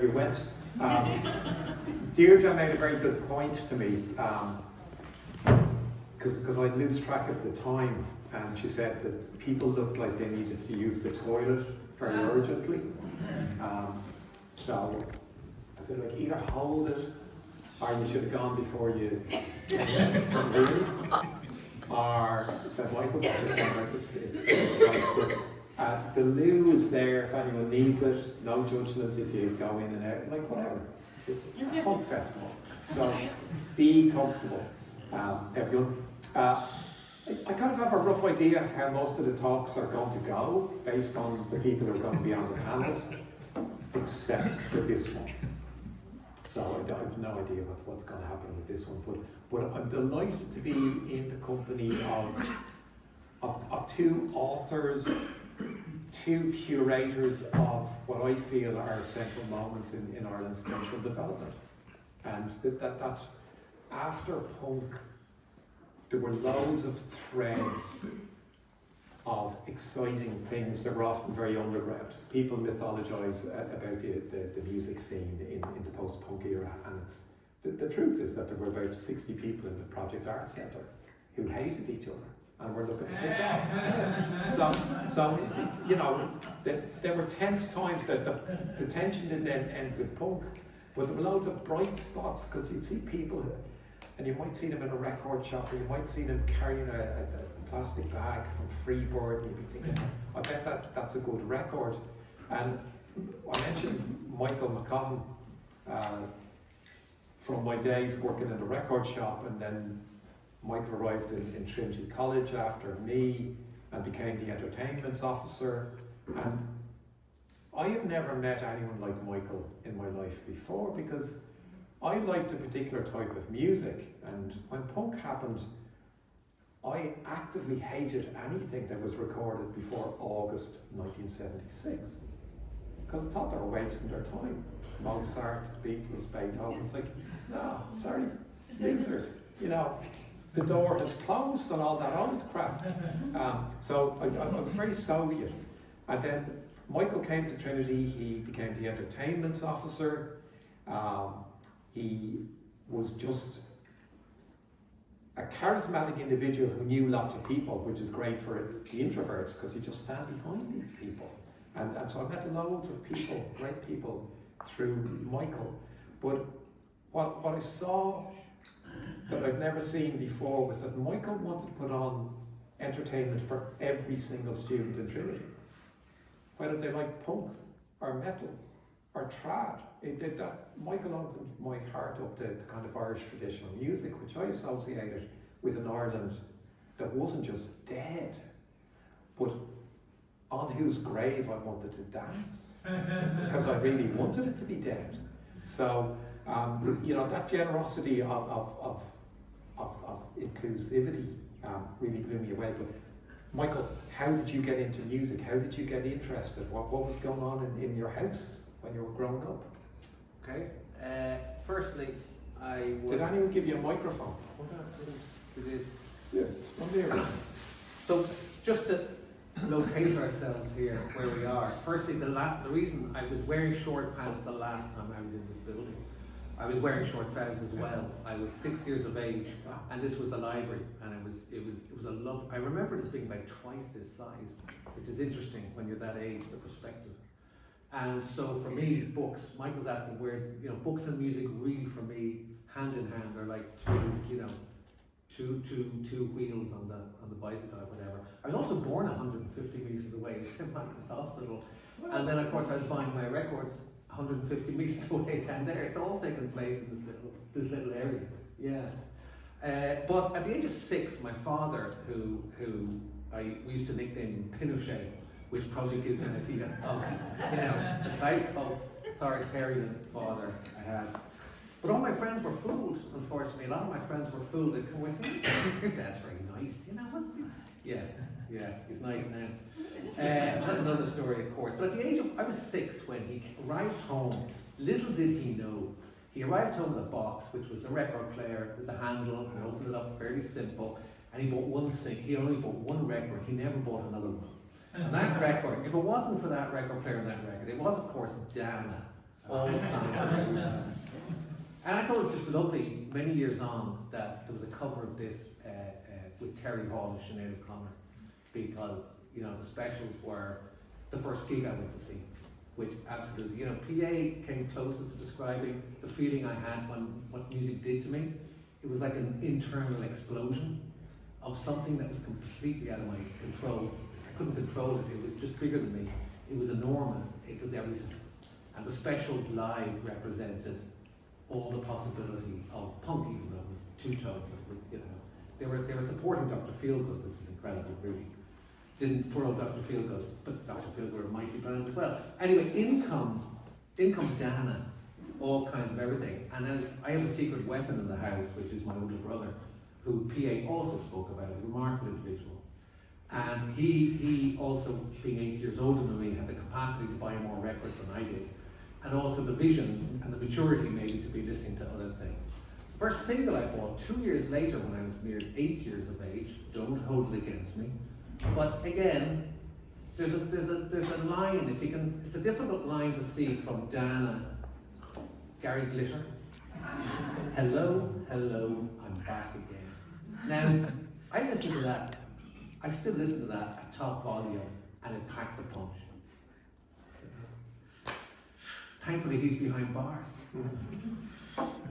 you went. Deirdre made a very good point to me, because I lose track of the time, and she said that people looked like they needed to use the toilet very urgently. So I said, like, either hold it, or you should have gone before you left the room, or said, Michael, just came out, it's the loo is there if anyone needs it, no judgment if you go in and out, like whatever. It's a pub festival, so be comfortable, everyone. I kind of have a rough idea of how most of the talks are going to go, based on the people who are going to be on the panels, except for this one. So I have no idea what's going to happen with this one, but I'm delighted to be in the company of two authors, two curators of what I feel are central moments in Ireland's cultural development. And that after punk, there were loads of threads of exciting things that were often very underground. People mythologise about the music scene in the post-punk era, and the truth is that there were about 60 people in the Project Art Centre who hated each other and were looking to kick off. So you know, there were tense times. The tension didn't end with punk, but there were loads of bright spots, because you'd see people, and you might see them in a record shop, or you might see them carrying a plastic bag from Freeboard, and you'd be thinking, I bet that's a good record. And I mentioned Michael McCaughan from my days working in a record shop, and then Michael arrived in Trinity College after me and became the entertainment officer. And I had never met anyone like Michael in my life before, because I liked a particular type of music, and when punk happened, I actively hated anything that was recorded before August 1976, because I thought they were wasting their time. Mozart, Beatles, Beethoven. It's like, no, sorry, losers. You know, the door has closed and all that old crap. So I was very Soviet. And then Michael came to Trinity. He became the entertainment officer. He was just a charismatic individual who knew lots of people, which is great for the introverts, because you just stand behind these people. And so I met loads of people, great people, through Michael. But what I saw that I'd never seen before was that Michael wanted to put on entertainment for every single student in Trinity, whether they like punk or metal or trad. Michael opened my heart up to the kind of Irish traditional music, which I associated with an Ireland that wasn't just dead, but on whose grave I wanted to dance, because I really wanted it to be dead. So, you know, that generosity of inclusivity really blew me away. But Michael, how did you get into music? How did you get interested? What was going on in your house when you were growing up? Okay. Firstly, I was... Did anyone give you a microphone? It is. Yeah, it's not there. So, just to locate ourselves here, where we are. Firstly, the reason I was wearing short pants the last time I was in this building, I was wearing short trousers as well. I was 6 years of age, and this was the library, and it was a love. I remember this being about twice this size, which is interesting when you're that age, the perspective. And so for me, books. Mike was asking where, you know, books and music really for me, hand in hand, are like two wheels on the bicycle or whatever. I was also born 150 meters away in St. Michael's Hospital, and then of course I was buying my records 150 meters away down there. It's all taking place in this little area. Yeah. But at the age of 6, my father, who we used to nickname Pinochet, which probably gives an idea of, you know, the type of authoritarian father I had. But all my friends were fooled, unfortunately. A lot of my friends were fooled. They'd come away saying, your dad's very nice, you know what? Yeah, he's nice now. That's another story, of course. But at the age of, I was 6 when he arrived home. Little did he know, he arrived home with a box, which was the record player with the handle, and opened it up, fairly simple. And he bought one thing, he only bought one record, he never bought another one. And that record, if it wasn't for that record player and that record, it was of course Dana all the time. And I thought it was just lovely, many years on, that there was a cover of this with Terry Hall and Sinead O'Connor, because, you know, the specials were the first gig I went to see, which absolutely, you know, PA came closest to describing the feeling I had when what music did to me. It was like an internal explosion of something that was completely out of my control. I couldn't control it, it was just bigger than me. It was enormous, it was everything. And the specials live represented all the possibility of punk, even though it was two-tone, it was, you know, they were supporting Dr. Feelgood, which is incredible, really. Didn't throw Dr. Feelgood, but Dr. Feelgood were a mighty band as well. Anyway, in comes Dana, all kinds of everything. And as I have a secret weapon in the house, which is my older brother, who PA also spoke about, a remarkable individual. And he also, being 8 years older than me, had the capacity to buy more records than I did. And also the vision and the maturity maybe to be listening to other things. The first single I bought 2 years later when I was mere 8 years of age, don't hold it against me. But again, there's a line, if you can, it's a difficult line to see from Dana, Gary Glitter. Hello, hello, I'm back again. Now, I listen to that, I still listen to that at top volume, and it packs a punch. Thankfully, he's behind bars.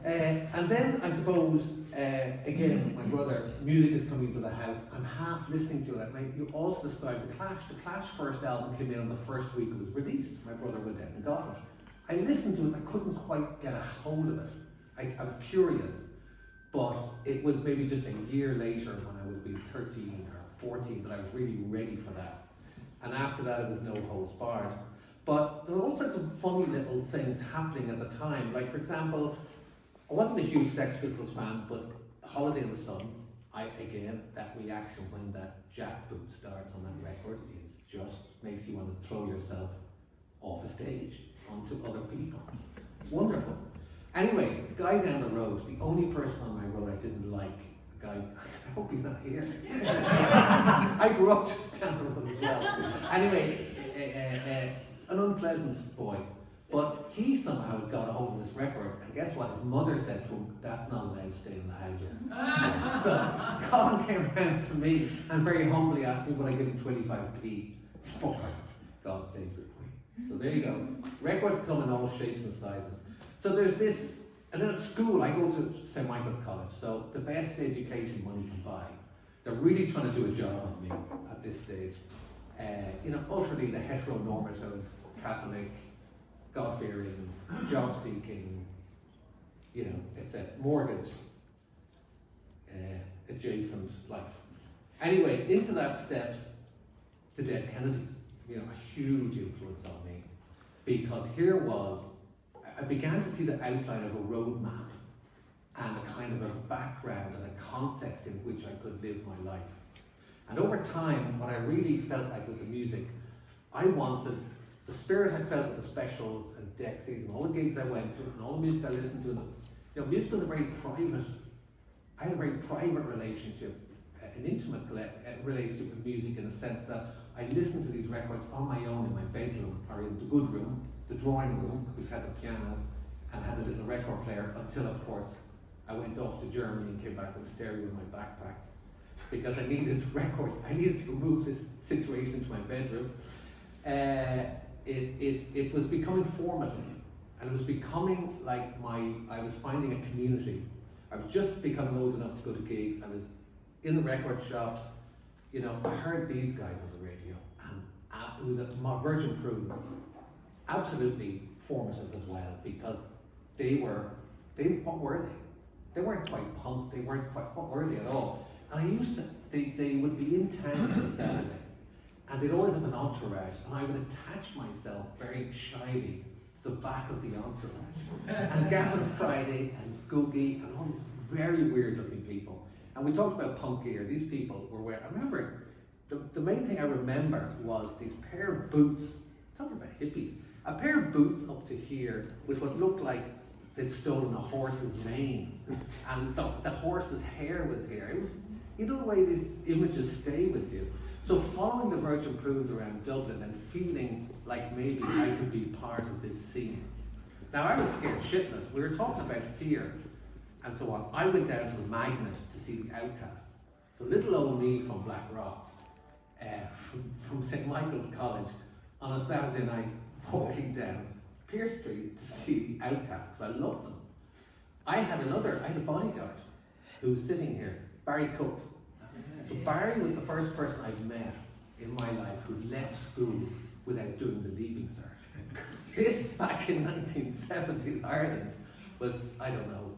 And then, I suppose, again, my brother, music is coming to the house. I'm half listening to it. And you also described The Clash. The Clash first album came in on the first week it was released. My brother went out and got it. I listened to it, I couldn't quite get a hold of it. I was curious, but it was maybe just a year later when I would be 13 or 14 that I was really ready for that. And after that, it was no holds barred. But there were all sorts of funny little things happening at the time. Like, for example, I wasn't a huge Sex Pistols fan, but Holiday in the Sun, again, that reaction when that jackboot starts on that record is just makes you want to throw yourself off a stage onto other people. Wonderful. Anyway, the guy down the road, the only person on my road I didn't like, the guy, I hope he's not here. I grew up just down the road as well. Anyway, an unpleasant boy. But he somehow got a hold of this record, and guess what? His mother said to him, that's not allowed to stay in the house. So Colin came around to me and very humbly asked me would I give him 25p for God saved it. So there you go. Records come in all shapes and sizes. So there's this, and then at school I go to St. Michael's College, so the best education money can buy. They're really trying to do a job on me at this stage. You know, utterly the heteronormative Catholic, God-fearing, job-seeking, you know, it's a mortgage adjacent life. Anyway, into that steps the Dead Kennedys, you know, a huge influence on me, because here was, I began to see the outline of a roadmap and a kind of a background and a context in which I could live my life. And over time, what I really felt like with the music, I wanted the spirit I felt at the specials and Dexies and all the gigs I went to and all the music I listened to. You know, music was a very private, I had a very private relationship, an intimate relationship with music in the sense that I listened to these records on my own in my bedroom or in the good room, the drawing room, which had the piano and had a little record player, until of course I went off to Germany and came back with a stereo in my backpack because I needed records. I needed to move this situation into my bedroom. It was becoming formative, and it was becoming like I was finding a community. I was just becoming old enough to go to gigs. I was in the record shops. You know, I heard these guys on the radio, and it was a Virgin Prudes, absolutely formative as well, because what were they? They weren't quite punk, they weren't quite, what were they at all? And they would be in town on a Saturday, and they'd always have an entourage, and I would attach myself very shyly to the back of the entourage. And Gavin Friday and Googie and all these very weird looking people. And we talked about punk gear. These people were wearing, I remember, the main thing I remember was these pair of boots, talking about hippies, a pair of boots up to here with what looked like they'd stolen a horse's mane. And the horse's hair was here. It was, you know the way these images stay with you. So following the Virgin Prudes around Dublin and feeling like maybe I could be part of this scene. Now I was scared shitless. We were talking about fear and so on. I went down to the Magnet to see the Outcasts. So little old me from Blackrock, from St. Michael's College, on a Saturday night, walking down Pierce Street to see the Outcasts, because I loved them. I had a bodyguard who was sitting here, Barry Cook. So Barry was the first person I've met in my life who left school without doing the leaving cert. This, back in 1970s Ireland, was, I don't know,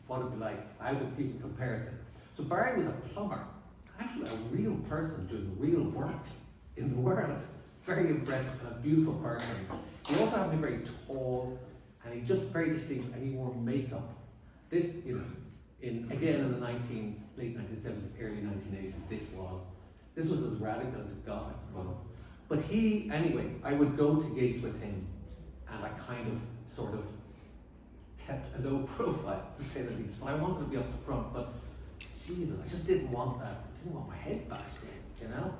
what it'd be like, how did people compare it to? So Barry was a plumber, actually a real person doing real work in the world. Very impressive and a beautiful person. He also happened to be very tall, and he just very distinct, and he wore makeup. This, you know, again in the late 1970s, early 1980s, this was as radical as it got, I suppose. But anyway, I would go to gigs with him, and I kind of, sort of, kept a low profile, to say the least. But I wanted to be up the front, but Jesus, I just didn't want that. I didn't want my head back, you know?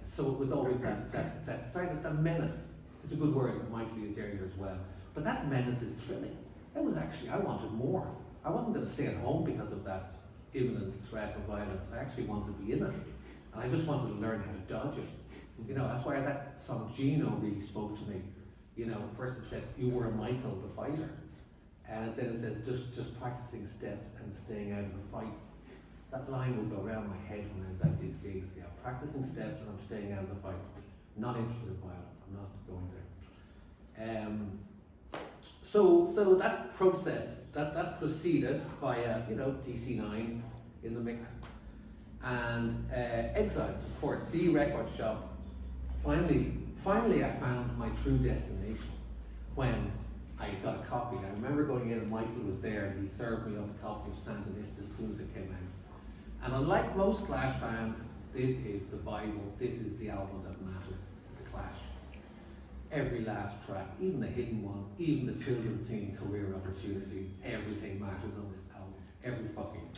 So it was always that menace. It's a good word that Michael used earlier as well. But that menace is thrilling. It was actually, I wanted more. I wasn't going to stay at home because of that imminent threat of violence. I actually wanted to be in it. And I just wanted to learn how to dodge it. You know, that's why that song Gino really spoke to me. You know, first it said, you were Michael the fighter. And then it says, just practicing steps and staying out of the fights. That line would go around my head when I was at these gigs. Yeah, practicing steps and I'm staying out of the fights. Not interested in violence. I'm not going there. So that process, that proceeded via, you know, DC9 in the mix. And Exiles, of course, the record shop. Finally I found my true destination when I got a copy. I remember going in and Michael was there and he served me up a copy of Sandinista as soon as it came out. And unlike most Clash fans, this is the Bible, this is the album that matters, The Clash. Every last track, even the hidden one, even the children singing Career Opportunities, everything matters on this album. Every fucking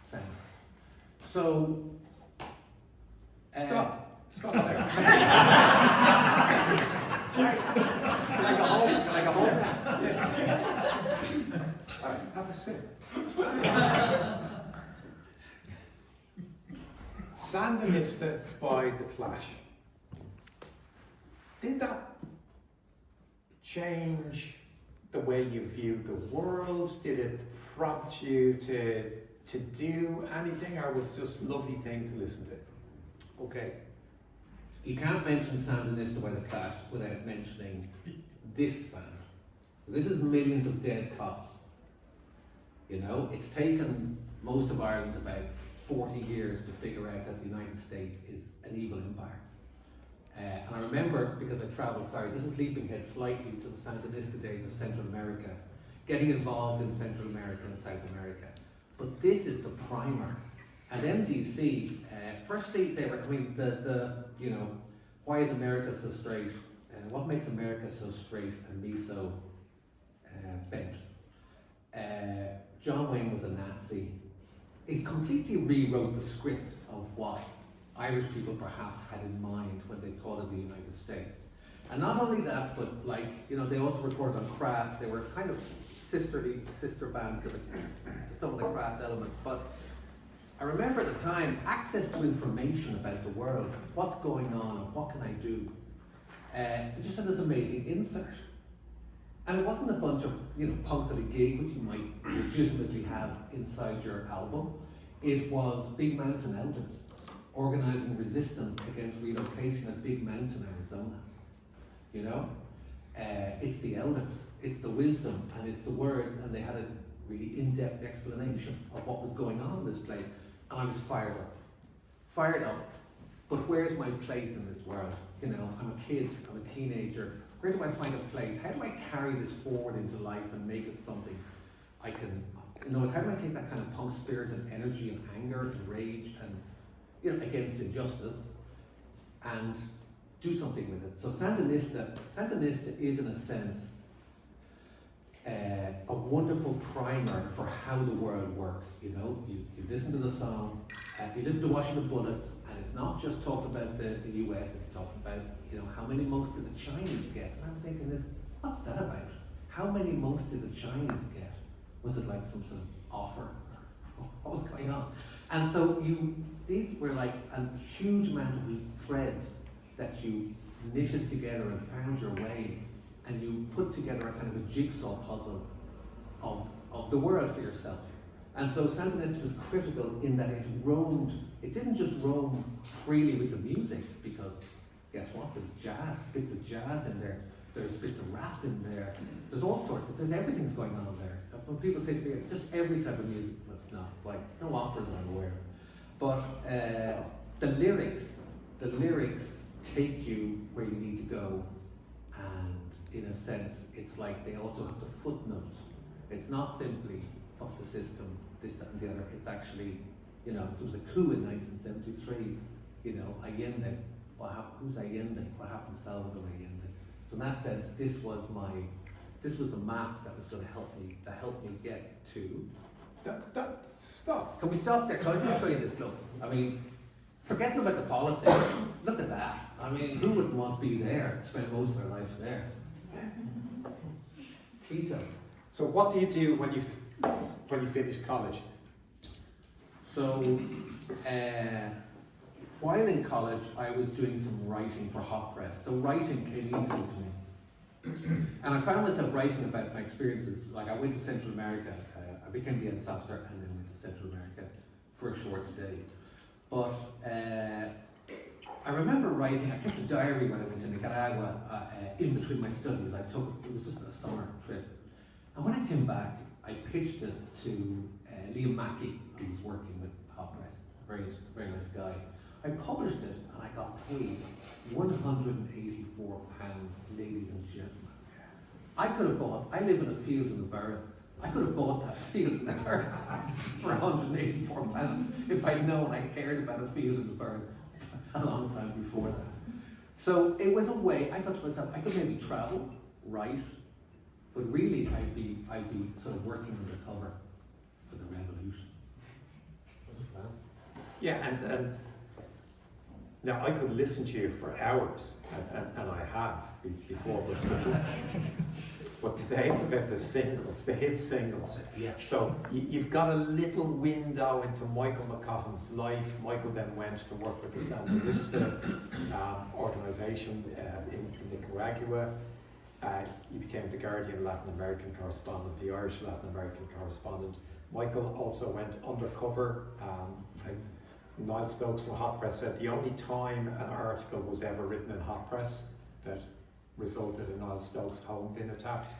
sound. So... Stop there. Can I go home? Yeah. All right, have a sip. Sandinista by The Clash. Did that change the way you view the world? Did it prompt you to do anything, or was it just a lovely thing to listen to? Okay. You can't mention Sandinista by The Clash without mentioning this band. So this is Millions of Dead Cops. You know, it's taken most of Ireland about 40 years to figure out that the United States is an evil empire. And I remember, because I travelled, this is leaping ahead slightly to the Sandinista days of Central America, getting involved in Central America and South America. But this is the primer. At MDC, firstly, they were, you know, why is America so straight? What makes America so straight and me so bent? John Wayne was a Nazi. It completely rewrote the script of what Irish people perhaps had in mind when they thought of the United States. And not only that, but like, you know, they also recorded on Crass. They were kind of sister band to some of the Crass elements. But I remember at the time, access to information about the world, what's going on and what can I do. They just had this amazing insert. And it wasn't a bunch of, you know, punks at a gig, which you might legitimately have inside your album. It was Big Mountain elders organizing resistance against relocation at Big Mountain, Arizona. You know? It's the elders, it's the wisdom, and it's the words, and they had a really in-depth explanation of what was going on in this place. And I was fired up. But where's my place in this world? You know, I'm a kid, I'm a teenager. Where do I find a place? How do I carry this forward into life and make it something I can, you know, how do I take that kind of punk spirit and energy and anger and rage and, you know, against injustice and do something with it? So Sandinista is in a sense a wonderful primer for how the world works. You know, you listen to the song, you listen to Washington Bullets, and it's not just talking about the US, it's talking about, you know, how many monks did the Chinese get? And I'm thinking, what's that about? How many most did the Chinese get? Was it like some sort of offer? What was going on? And so these were like a huge amount of threads that you knitted together and found your way, and you put together a kind of a jigsaw puzzle of the world for yourself. And so Sandinista was critical in that it didn't just roam freely with the music, because guess what, there's jazz, bits of jazz in there, there's bits of rap in there, there's all sorts there's everything's going on there. When people say to me, just every type of music, but it's not, like, it's no opera that I'm aware of. But the lyrics take you where you need to go, and in a sense, it's like they also have the footnotes. It's not simply fuck the system, this, that, and the other. It's actually, there was a coup in 1973. Allende. Who's Allende? What happened to Salvador Allende? So in that sense, this was the map that was going to help me get to. Stop. Can we stop there? Can I just show you this? Look, forgetting about the politics. Look at that. Who wouldn't want to be there and spend most of their life there? Tito. So what do you do when you finish college? So, while in college, I was doing some writing for Hot Press. So writing came easily to me. And I found myself writing about my experiences. Like, I went to Central America. I became the Ents Officer and then went to Central America for a short stay. But I remember writing, I kept a diary when I went to Nicaragua in between my studies. It was just a summer trip. And when I came back, I pitched it to Laogh-Mcik, who was working with Hot Press, a very nice guy. I published it and I got paid £184, ladies and gentlemen. I live in a field in the Burren. I could have bought that field in the Burren for £184 if I'd known I cared about a field in the Burren a long time before that. So it was a way, I thought to myself, I could maybe travel, write, but really I'd be sort of working undercover for the revolution. Yeah, and now I could listen to you for hours, and I have before, but today it's about the singles, the hit singles. Yeah. So you've got a little window into Michael McCaughan's life. Michael then went to work with the Sandinista organisation in Nicaragua. He became the Guardian Latin American correspondent, the Irish Latin American correspondent. Michael also went undercover. Niall Stokes from Hot Press said the only time an article was ever written in Hot Press that resulted in Niall Stokes' home being attacked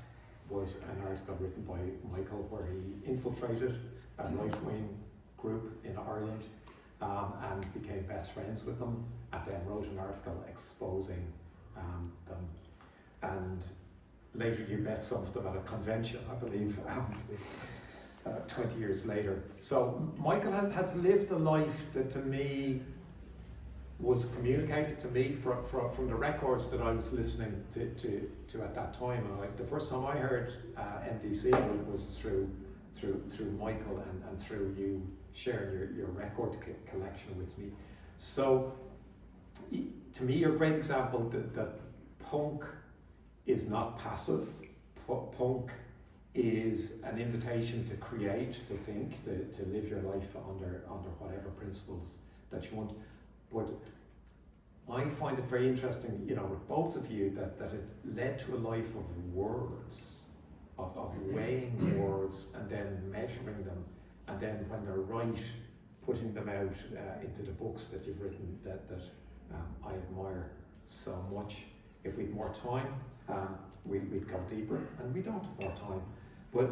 was an article written by Michael where he infiltrated a right-wing group in Ireland and became best friends with them, and then wrote an article exposing them. And later you met some of them at a convention, I believe, 20 years later. So Michael has lived a life that to me was communicated to me from the records that I was listening to at that time. And the first time I heard MDC was through Michael and through you sharing your record collection with me. So to me, you're a great example that punk is not passive. Punk is an invitation to create, to think, to live your life under whatever principles that you want. But I find it very interesting, with both of you, that it led to a life of words, of weighing words and then measuring them, and then when they're right, putting them out into the books that you've written that I admire so much. If we had more time, we'd go deeper, and we don't have more time. But